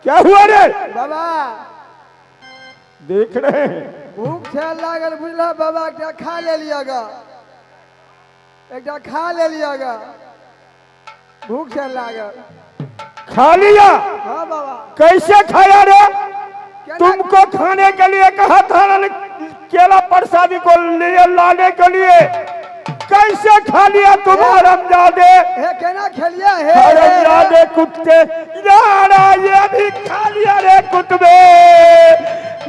क्या हुआ रे? बाबा देख रहे हैं भूख से लागल बुझला बाबा एक खा ले लियागा, एक खा ले लियागा, भूख से लागल। खा लिया? हाँ बाबा। कैसे खाया रे? तुमको खाने के लिए कहा था ना, केला प्रसादी को लिए लाने के लिए, कैसे खा लिया तुम हरामजादे? हे केना खेलिया हे हरामजादे कुत्ते, यारा ये भी खा लिया रे कुत्ते।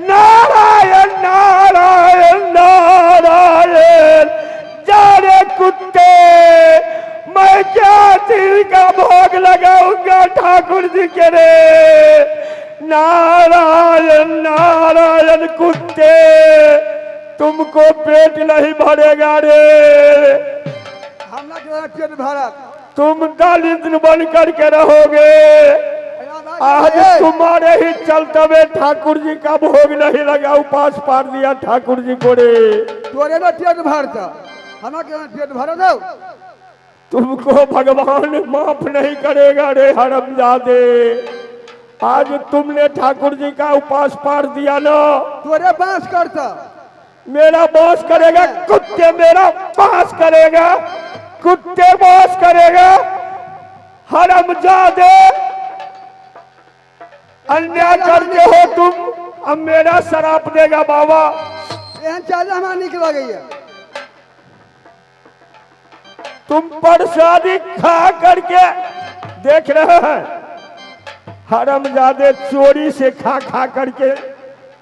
नारायण नारायण नारायण, जा रे कुत्ते, मैं क्या तिल का भोग लगाऊंगा ठाकुर जी के रे। नारायण नारायण कुत्ते, तुमको पेट नहीं भरेगा रे। हमला के पेट भरत, तुम दलित बन करके रहोगे। आज तुम्हारे ही चलते में ठाकुर जी का भोग नहीं लगा, उपास पार दिया ठाकुर जी को रे। तोरे में पेट भरता, हमरा के पेट भर दो। तुमको भगवान माफ नहीं करेगा रे हरामजादे। आज तुमने ठाकुर जी का उपास पार दिया ना, तोरे बांस करता, मेरा बांस करेगा कुत्ते, मेरा बांस करेगा कुत्ते, बांस करेगा हरामजादे। अन्याय करते हो तुम, अब मेरा शराप देगा बाबा। एहन चाल हमारा निक लगे। तुम प्रसादी खा करके देख रहे हैं, हरामजादे चोरी से खा खा करके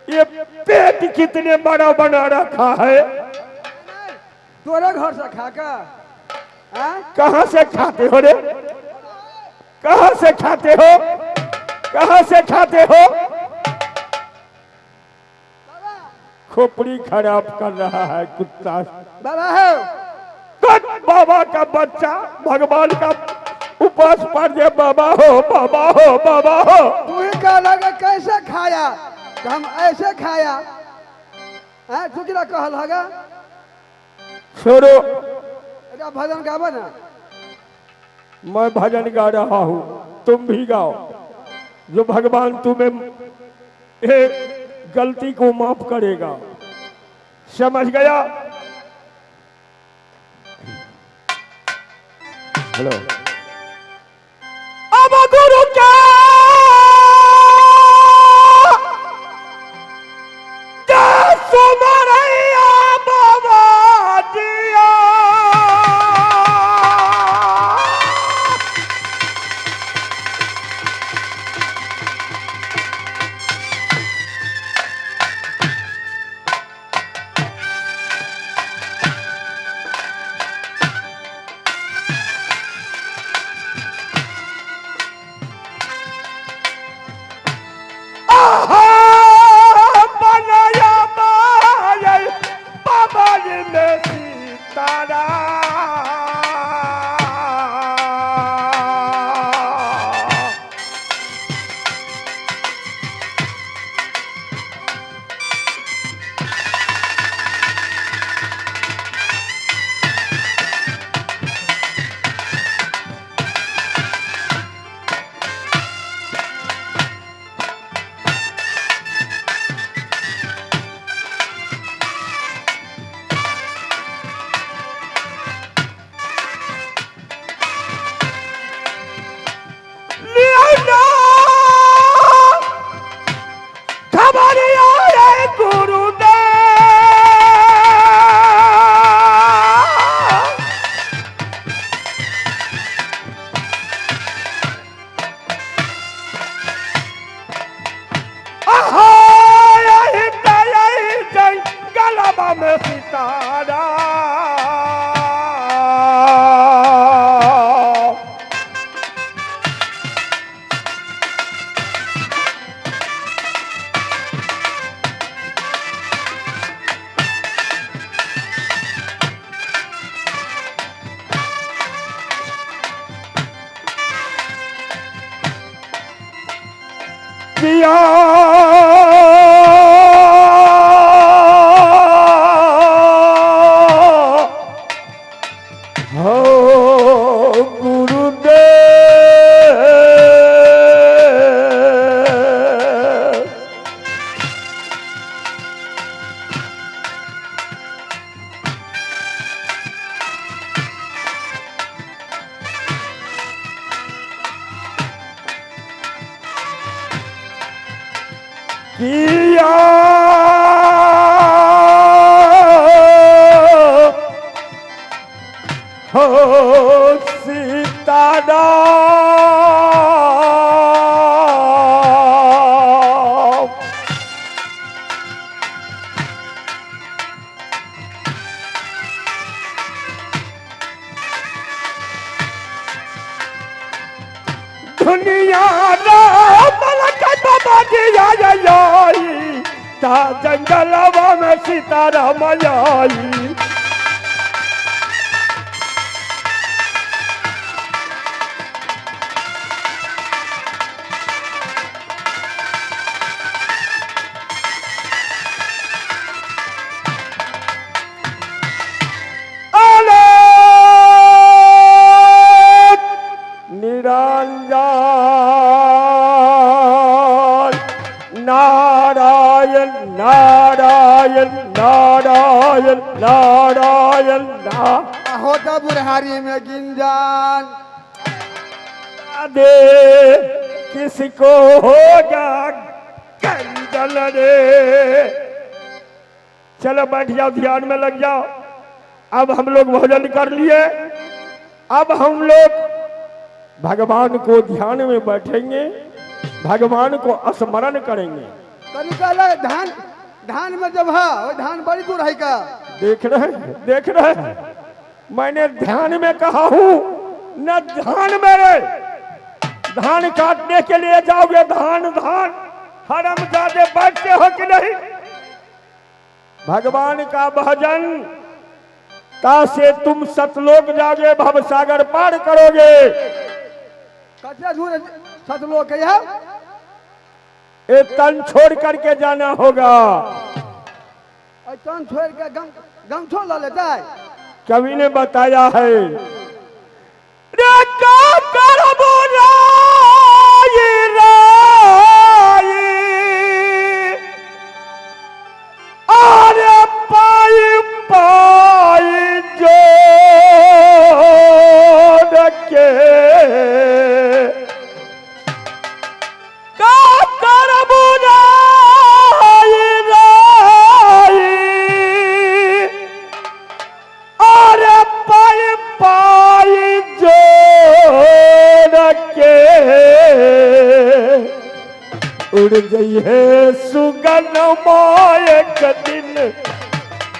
ये पेट कितने बड़ा बना रखा है। तोरे घर से खा का कहां से खाते हो रे? कहां से खाते हो? कहां से खाते हो? खोपड़ी खराब कर रहा है कुत्ता। बाबा हो बाबा का बच्चा भगवान का उपास पर दे। बाबा हो बाबा हो बाबा हो। तू ही कह लगा कैसे खाया, तो हम ऐसे खाया। तू क्या कहल हगा? छोड़ो, भजन गावा ना। मैं भजन गा रहा हूँ, तुम भी गाओ। जो भगवान तुम्हें गलती को माफ करेगा, समझ गया? हेलो, अब गुरु क्या किया हो गुरुदेव। किया हो सीताराम। दुनिया ता जंगलवा में सीताराम आई। निरंजन नारायण नारायण नारायण नारायण होता बुढ़ारी में गिंजान दे किसको होगा गंजल रे। चलो बैठ जाओ, ध्यान में लग जाओ। अब हम लोग भोजन कर लिए, अब हम लोग भगवान को ध्यान में बैठेंगे, भगवान को स्मरण करेंगे। तरीका अलग धान धान में जब है वो धान बड़ी दूर है का। देख रहे हैं मैंने ध्यान में कहा हूं न ध्यान में रे। धान काटने के लिए जाओगे, धान धान हरामजादे बैठते हो कि नहीं। भगवान का भजन तासे तुम सतलोक जाओगे, भवसागर पार करोगे। कच्चा दूर सतलोक के यहाँ ये तन छोड़ करके जाना होगा। तन छोड़ के गम छोड़ ला लेता है। कवि ने बताया है रे का करबो राई राई, अरे पाई पाई जोड़ के का करबो राई राई, अरे पाई पाई जोड़ के उड़ गई है सुगन एक दिन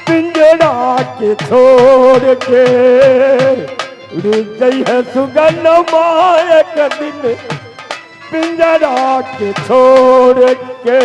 पिंजरा के छोड़ के। उड़ गई है सुगन एक दिन पिंजरा के छोड़ के।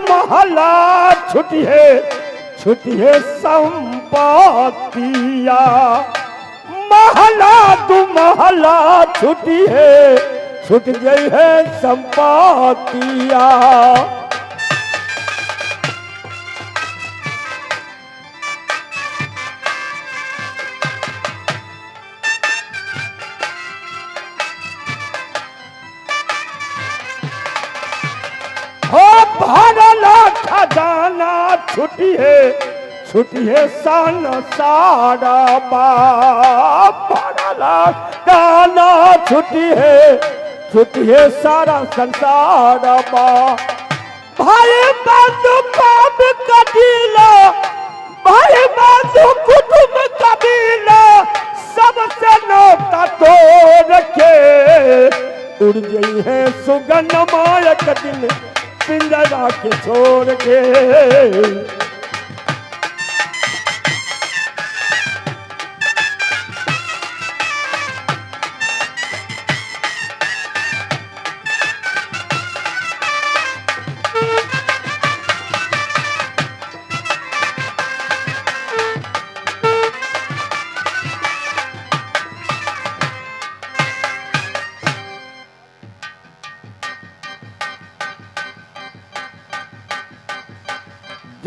महला छुटी है संपत्तिया। महला तू महला छुटी है, छुट गई है संपत्तिया। हो भरला खजाना छुटी है सन सारा बाप। भरला खजाना छुटी है सारा संसार बाप। भाई बंधु पाप कबीला, भाई बंधु कुटुंब कबीला, सबसे नौता तोड़ के उड़ गई है सुगन मायक दिन पिंजरा के छोड़ के।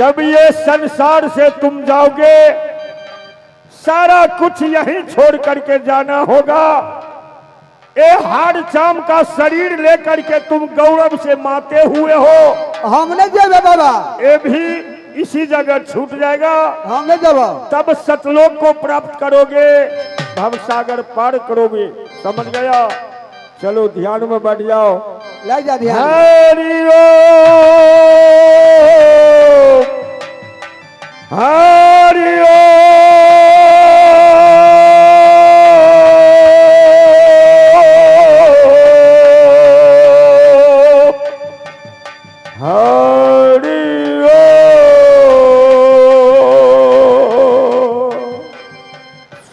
जब ये संसार से तुम जाओगे, सारा कुछ यहीं छोड़ करके जाना होगा। ए हाड़ चाम का शरीर लेकर के तुम गौरव से माते हुए हो, हमने जेबे बाबा, ये भी इसी जगह छूट जाएगा। हमने जेबे, तब सतलोक को प्राप्त करोगे, भवसागर पार करोगे। समझ गया? चलो ध्यान में बैठ जाओ। ले जा ध्यान। हरि ओम, हरि ओम, हरि ओम।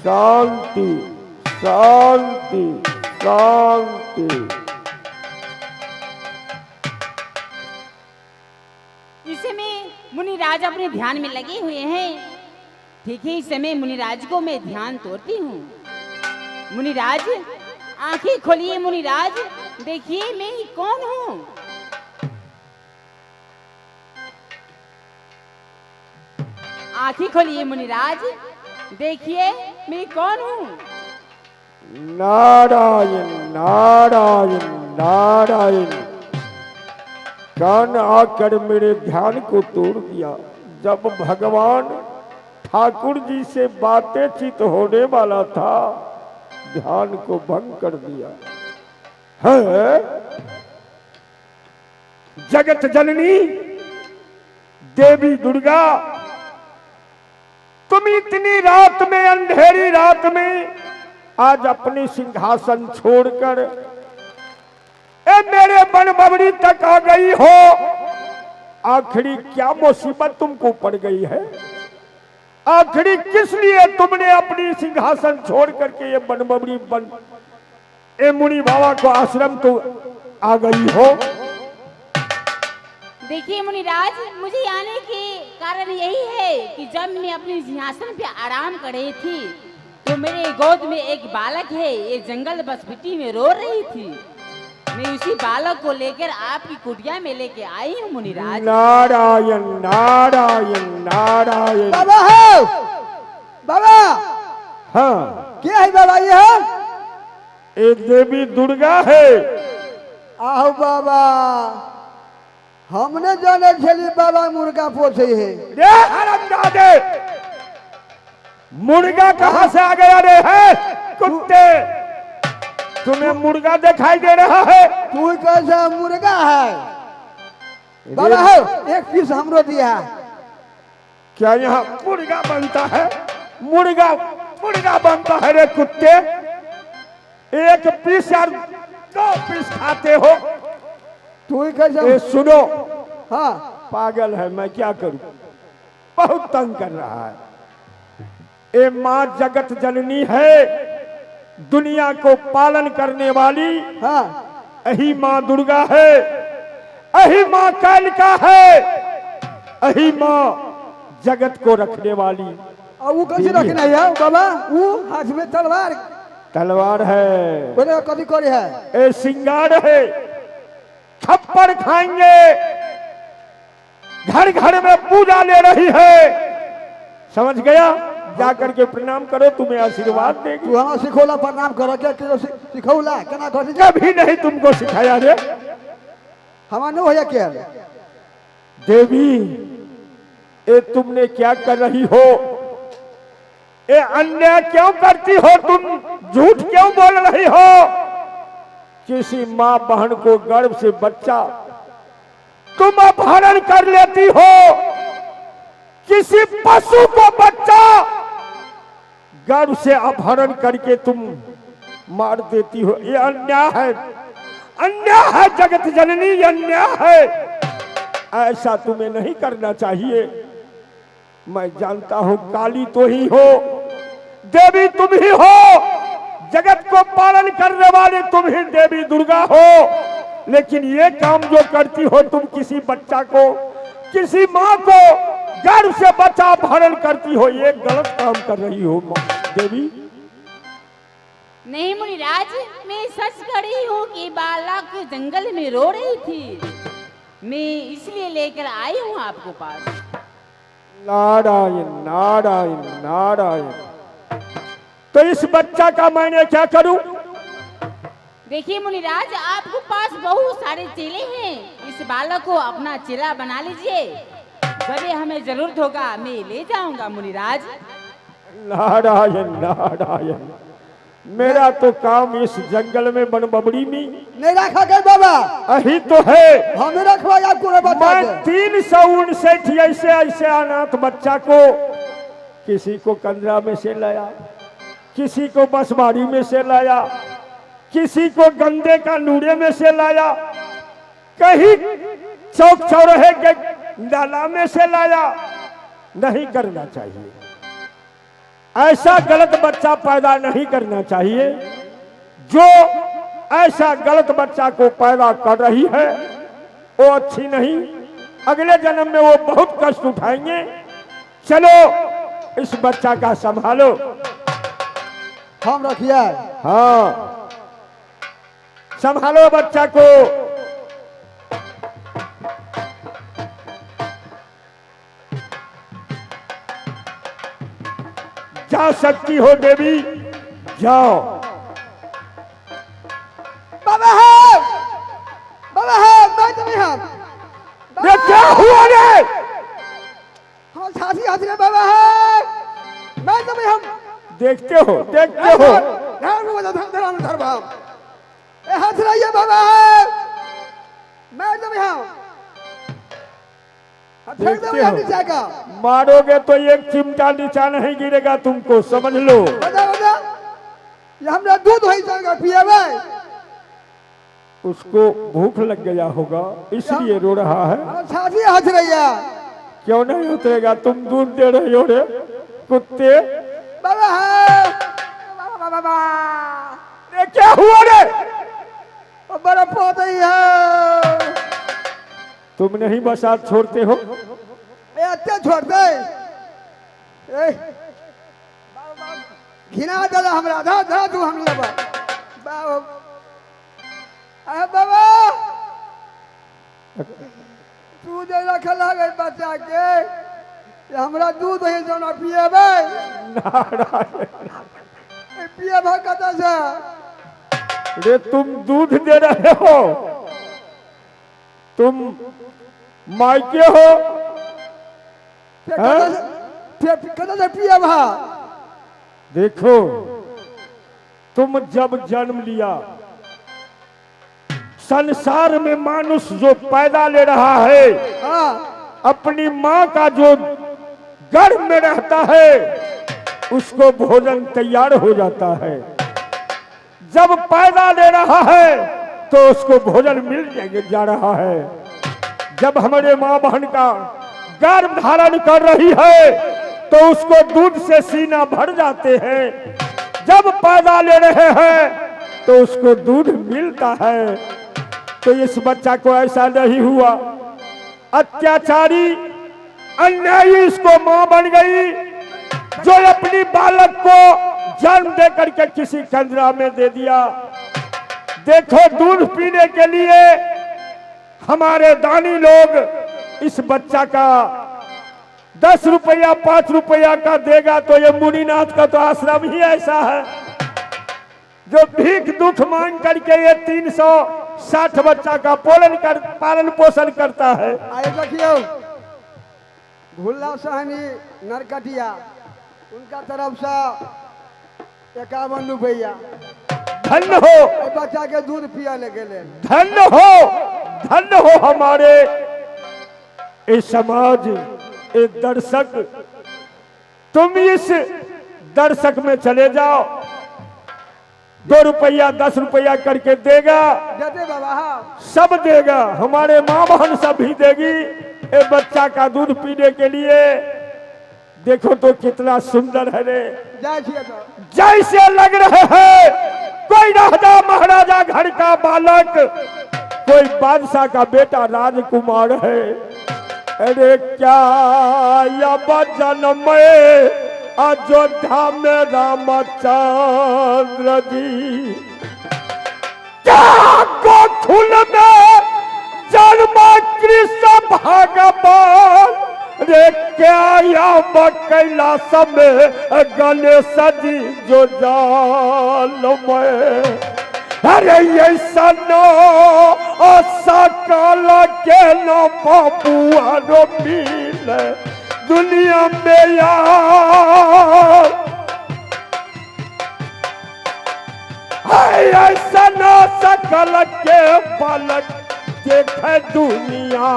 शांति शांति शांति। इस समय मुनिराज अपने ध्यान में लगे हुए हैं। ठीक है, इस समय मुनिराज को मैं ध्यान तोड़ती हूँ। मुनिराज आंखें खोलिए। मुनिराज देखिए मैं कौन हूँ। आंखें खोलिए मुनिराज, देखिए मैं कौन हूँ। नारायण नारायण नारायण। कान आकर मेरे ध्यान को तोड़ दिया। जब भगवान ठाकुर जी से बातें चित होने वाला था, ध्यान को भंग कर दिया है। जगत जननी देवी दुर्गा, तुम इतनी रात में, अंधेरी रात में आज अपनी सिंहासन छोड़कर ए मेरे बन बबड़ी तक आ गई हो। आखिरी क्या मुसीबत तुमको पड़ गई है? आखिरी किस लिए तुमने अपनी सिंहासन छोड़ करके ये बन बबड़ी बन ए मुनि बाबा को आश्रम तो आ गई हो? देखिए मुनिराज, मुझे आने के कारण यही है कि जब मैं अपने सिंहासन पे आराम कर रही थी तो मेरे गोद में एक बालक है, ये जंगल बसबिटी में रो रही थी। मैं उसी बालक को लेकर आपकी कुटिया में लेके आई हूँ मुनिराज। नारायण नारायण नारायण। बाबा है बाबा। हाँ, क्या है बाबा? ये है ये देवी दुर्गा है। आहू बाबा, हमने जाने छली बाबा मुर्गा पोसे है। रे हरामजादे, मुर्गा कहाँ से आ गया रे? है कुत्ते, तुम्हें मुर्गा दिखाई दे रहा है? तू कैसा मुर्गा है बाबा? है एक पीस हमरो दिया। क्या यहाँ मुर्गा बनता है? मुर्गा मुर्गा बनता है रे कुत्ते? एक पीस या 2 पीस खाते हो? तू कैसा? ए सुनो, हाँ पागल है, मैं क्या करूं? बहुत तंग कर रहा है। ए माँ जगत जननी है, दुनिया को पालन करने वाली। हाँ, अही माँ दुर्गा है, अही माँ कालिका है, अही माँ जगत को रखने वाली। और वो कैसे रखना है बाबा? वो हाथ में तलवार तलवार है, बोले कभी करे है। ए सिंगार है, थप्पड़ खाएंगे, घर घर में पूजा ले रही है। समझ गया? जाकर के प्रणाम करो, तुम्हें आशीर्वाद देगी। तू हमारा सिखोला प्रणाम करो। क्या किलो सिखौला केना कर? कभी नहीं तुमको सिखाया रे। हमारा नहीं होया क्या? देवी, ये तुमने क्या कर रही हो? ये अन्याय क्यों करती हो तुम? झूठ क्यों बोल रही हो? किसी माँ बहन को गर्भ से बच्चा तुम अपहरण कर लेती हो। किसी पशु को बच्चा गर्भ से अपहरण करके तुम मार देती हो। ये अन्याय है, अन्याय है जगत जननी, ये अन्याय है। ऐसा तुम्हें नहीं करना चाहिए। मैं जानता हूं काली तो ही हो, देवी तुम ही हो, जगत को पालन करने वाली तुम ही देवी दुर्गा हो। लेकिन ये काम जो करती हो तुम, किसी बच्चा को, किसी माँ को गर्भ से बच्चा अपहरण करती हो, ये गलत काम कर रही हो देवी। नहीं मुनिराज, मैं सच कर रही हूँ कि बालक जंगल में रो रही थी। मैं इसलिए लेकर आई हूँ आपको पास। नारायण नारायण नारायण। तो इस बच्चा का मैंने क्या करूं? देखिए मुनिराज, आपके पास बहुत सारे चेले हैं, इस बालक को अपना चेला बना लीजिए। जब ये हमें जरूरत होगा मैं ले जाऊंगा मुनिराज। नारायण नारायण। मेरा तो काम इस जंगल में बनबबड़ी नहीं रखा गए बाबा, अही तो है। हमें रखवा आपको रे बच्चा मैं के। 359 ऐसे ऐसे अनाथ बच्चा को, किसी को कंदरा में से लाया, किसी को बसबाड़ी में से लाया, किसी को गंदे का नूरे में से लाया, कहीं चौक चौराहे के नाला में से लाया। नहीं करना चाहिए, ऐसा गलत बच्चा पैदा नहीं करना चाहिए। जो ऐसा गलत बच्चा को पैदा कर रही है वो अच्छी नहीं, अगले जन्म में वो बहुत कष्ट उठाएंगे। चलो इस बच्चा का संभालो। हम रखिए। हाँ संभालो बच्चा को। जा सकती हो देवी, जाओ। बाबा है, बाबा है, मैं तुम्हें हम। ये क्या हुआ रे? हाँ साथी हाथ रे बाबा है, मैं तुम्हें हम। देखते हो देखते हो। धर्म हाथ रहिए बाबा है, मैं तुम्हें हम। देखते हो, मारोगे तो एक चिमटा नीचा नहीं गिरेगा तुमको, समझ लो। बता बता, ये हमरा दूध वही जाएगा पिए भाई। उसको भूख लग गया होगा इसलिए रो रहा है। साथी हाथ रहिए। क्यों नहीं उतरेगा? तुम दूध दे रहे हो रे कुत्ते। बाबा है, बाबा बाबा ये क्या हुआ रे? बड़ा पोत ही है। तुम नहीं बसात छोड़ते हो? अच्छा छोड़ दे। घिना दला हमरा धा धा तू हम लेबा। बाबा अरे बाबा तू दे रखल है बच्चा के, हमरा दूध है जोना पिएबे। पिए भगत से। रे तुम दूध दे रहे हो, तुम मायके हो। कदा से पिए भा। देखो तुम जब जन्म लिया, संसार में मानुष जो पैदा ले रहा है, हाँ अपनी माँ का जो गर्भ में रहता है उसको भोजन तैयार हो जाता है। जब पैदा ले रहा है तो उसको भोजन मिल जा रहा है। जब हमारे माँ बहन का गर्भ धारण कर रही है तो उसको दूध से सीना भर जाते हैं। जब पैदा ले रहे हैं तो उसको दूध मिलता है। तो इस बच्चा को ऐसा नहीं हुआ, अत्याचारी अन्यायी इसको माँ बन गई, जो अपनी बालक को जन्म दे करके किसी कंदरा में दे दिया। देखो दूध पीने के लिए हमारे दानी लोग इस बच्चा का 10 रुपया 5 रुपया का देगा, तो ये मुनिनाथ का तो आश्रम ही ऐसा है जो भीख दुख मांग करके ये 360 बच्चा का पालन पोषण करता है। आए देखियो भुल्ला सहनी नरकटिया, उनका तरफ से 51 रुपया। धन्य हो बच्चा के दूध पिया लेके ले। धन्य हो हमारे इस समाज, एक दर्शक। तुम इस दर्शक में चले जाओ, 2 रुपया 10 रुपया करके देगा, देते बाबा हाँ। सब देगा, हमारे माँ बहन सब ही देगी ये बच्चा का दूध पीने के लिए। देखो तो कितना सुंदर है रे, जैसे लग रहे हैं कोई राजा महाराजा घर का बालक, कोई बादशाह का बेटा राजकुमार है। अरे क्या जन्म अयोध्या में रामचंद्र जी, क्या गोकुल में जन्म कृष्ण भगवान अरे क्या या कैलाश में गणेश जी जो जाल में, अरे ऐसा नो सकल के न बबुआ रो मिले दुनिया में यार। ऐसा न सकल के बालक देखे दुनिया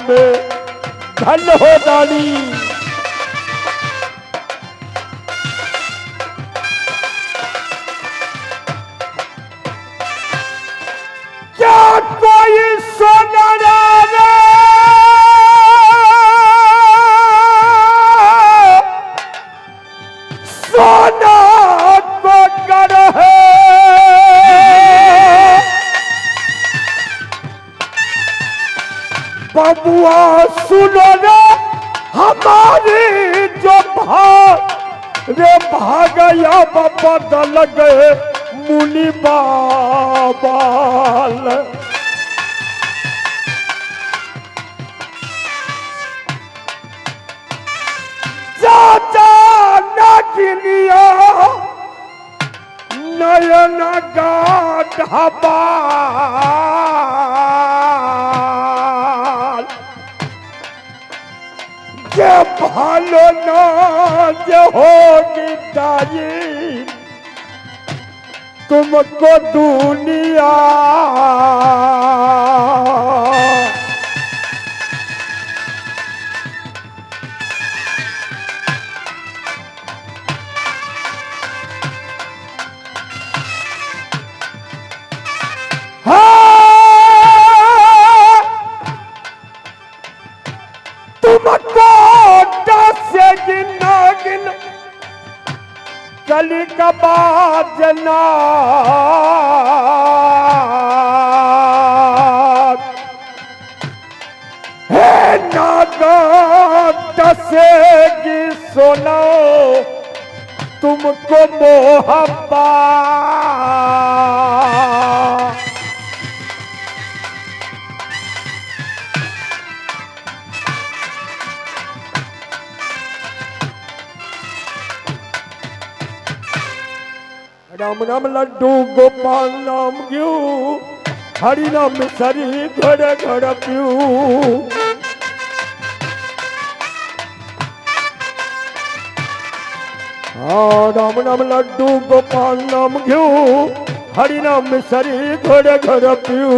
में। धन हो दानी क्या कोई सोना रे सोना को कर है बबुआ सुनो रे हमारी जो भाग या बदल गए मुनि बाबाल। चाचा नगिनिया नयन गाढ़ा बाल, जे भालो ना जे होगी दाई तुमको दुनिया। तुमको से गिना गिन कली का बाजना है नागत सेगी सुनो तुमको मोहब्बत। राम नाम लड्डू गोपाल नाम क्यू हरि नाम सरी घर घर प्यू। राम नाम लड्डू गोपाल नाम क्यू हरि नाम सरी घर घर प्यू।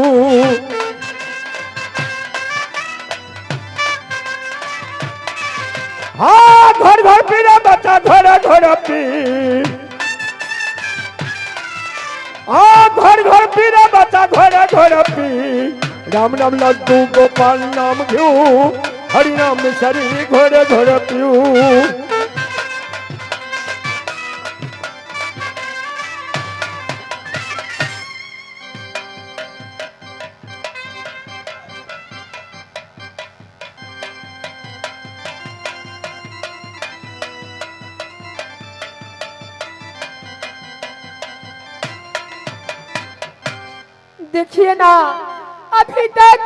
हाँ घर घर पीरा बच्चा घर घर पी। घर घर पीरा बच्चा घर घर पी। राम नाम लड्डू गोपाल नाम घ्यू हरि नाम सरी घर घर प्यू। देखिए ना अभी तक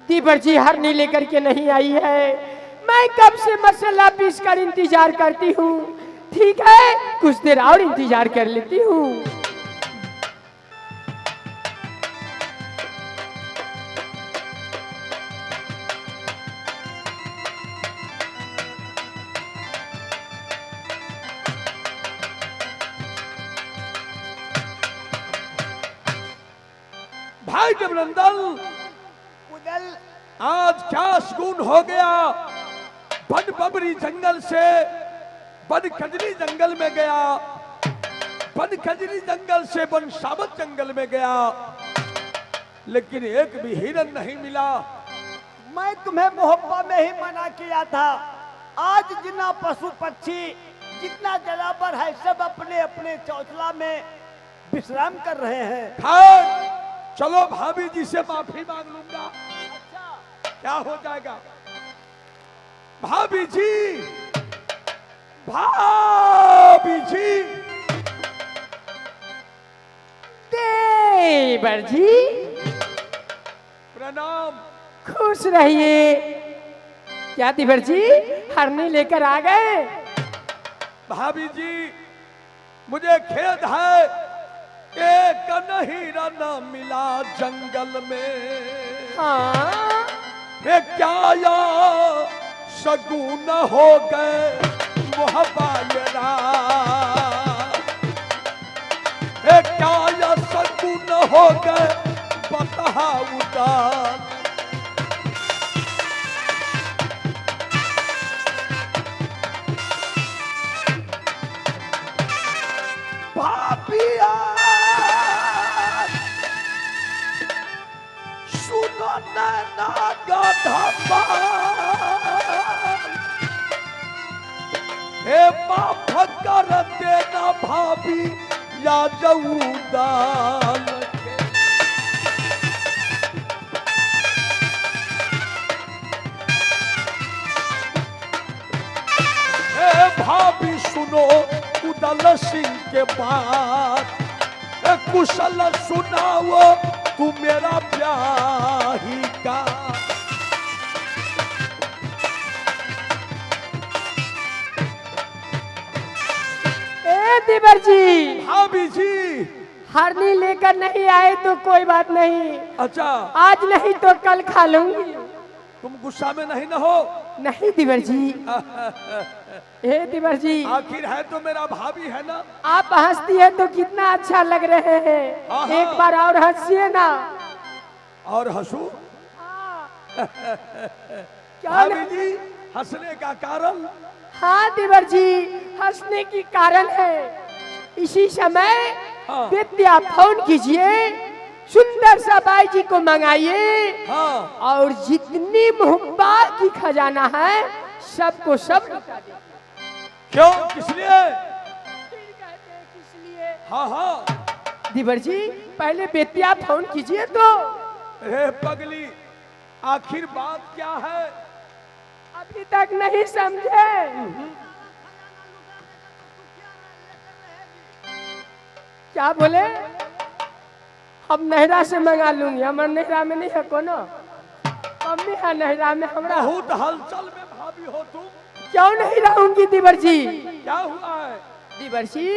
दीवर जी हरनी लेकर के नहीं आई है। मैं कब से मसाला पीस कर इंतजार करती हूँ। ठीक है कुछ देर और इंतजार कर लेती हूँ। भाई जबरंदल आज क्या सुकून हो गया। बन बबरी जंगल से बन खजरी जंगल में गया, बन खजरी जंगल से बन साबत जंगल में गया, लेकिन एक भी हिरन नहीं मिला। मैं तुम्हें मोहब्बत में ही मना किया था। आज जितना पशु पक्षी जितना जानवर है सब अपने अपने चौथला में विश्राम कर रहे हैं। खैर चलो भाभी जी से माफी मांग लूंगा। क्या हो जाएगा। भाभी जी, भाभी जी। देवर जी प्रणाम। खुश रहिए। क्या दिवर जी हरनी लेकर आ गए? भाभी जी मुझे खेद है, एक नहीं रना मिला जंगल में। हाँ ये क्या या शगुन हो गए मोहबायरा, ये क्या या शगुन हो गए बता उदार। भाभिया सुनो नैना गाधा हे माफ कर देना भाभी या जऊदाल के। हे भाभी सुनो उदल सिंह के बात, कुशल सुनाओ तू मेरा ब्याही का। ए दिवर जी भाभी जी हरनी लेकर नहीं आए तो कोई बात नहीं, अच्छा आज नहीं तो कल खा लूंगी। तुम गुस्सा में नहीं न हो? नहीं दिवर जी। ए दिवर जी आखिर है तो मेरा भाभी है ना। आप हंसती है तो कितना अच्छा लग रहे हैं, हाँ। एक बार और हंसिए ना। और हंसू? क्या भाभी नहीं? जी हंसने का कारण? हाँ दिवर जी हंसने की कारण है। इसी समय हाँ। विद्या फोन कीजिए, सुंदर सा बाई जी को मंगाइए, हाँ और जितनी मोहब्बत की खजाना है सबको सब लुटा दे। क्यों किस लिए? हाँ हाँ दिवर जी पहले बेतिया फोन कीजिए तो। हे पगली आखिर बात क्या है? अभी तक नहीं समझे? क्या बोले? हम नहरा से मंगा लूंगी, हमारे नहरा में नहीं है कोनो। मम्मी है नहरा में हमरा। बहुत हलचल में भाभी हो तुम। क्यों नहीं रहूंगी दिवर जी? क्या हुआ है? दिवर जी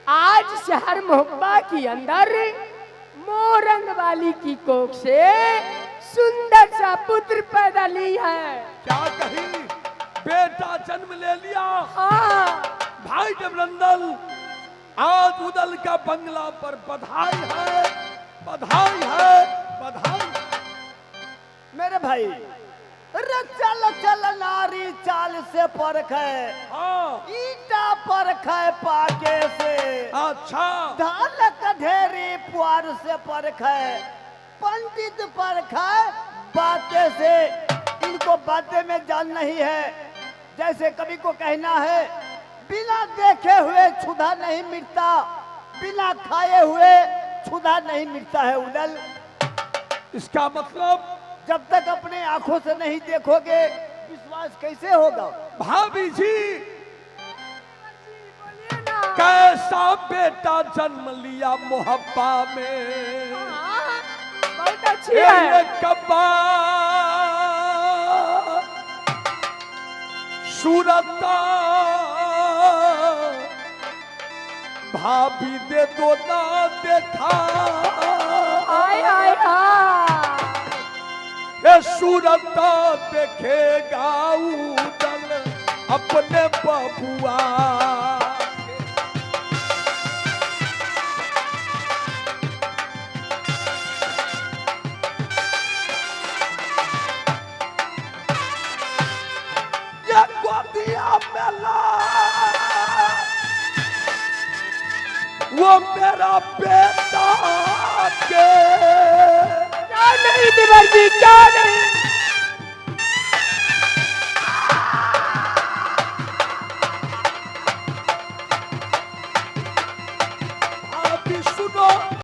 आज शहर मोहब्बा के अंदर मोरंग वाली की कोख से सुंदर सा पुत्र पैदा ली है। क्या कही? बेटा जन्म ले लिया? हाँ भाई जबरंदल आज उदल का बंगला पर बधाई है, बधाई है, बधाई। मेरे भाई चल चल नारी चाल से परख है, हाँ ईटा परख है पाके से। अच्छा धान कढेरी पुआर से परख है, पंडित परख है बातें से। इनको बातें में जान नहीं है। जैसे कवि को कहना है, बिना देखे हुए क्षुधा नहीं मिटता, बिना खाए हुए क्षुधा नहीं मिटता है उदल। इसका मतलब जब तक अपने आंखों से नहीं देखोगे विश्वास कैसे होगा? भाभी जी कैसा बेटा जन्म लिया मोहब्बा में। बहुत अच्छी ये है। कब्बा सूरता भाभी दे दो ना देखा। आय आय आय। ये सूरता देखेगा उदल अपने बबुआ। ये गोदिया मेला वो मेरा बेटा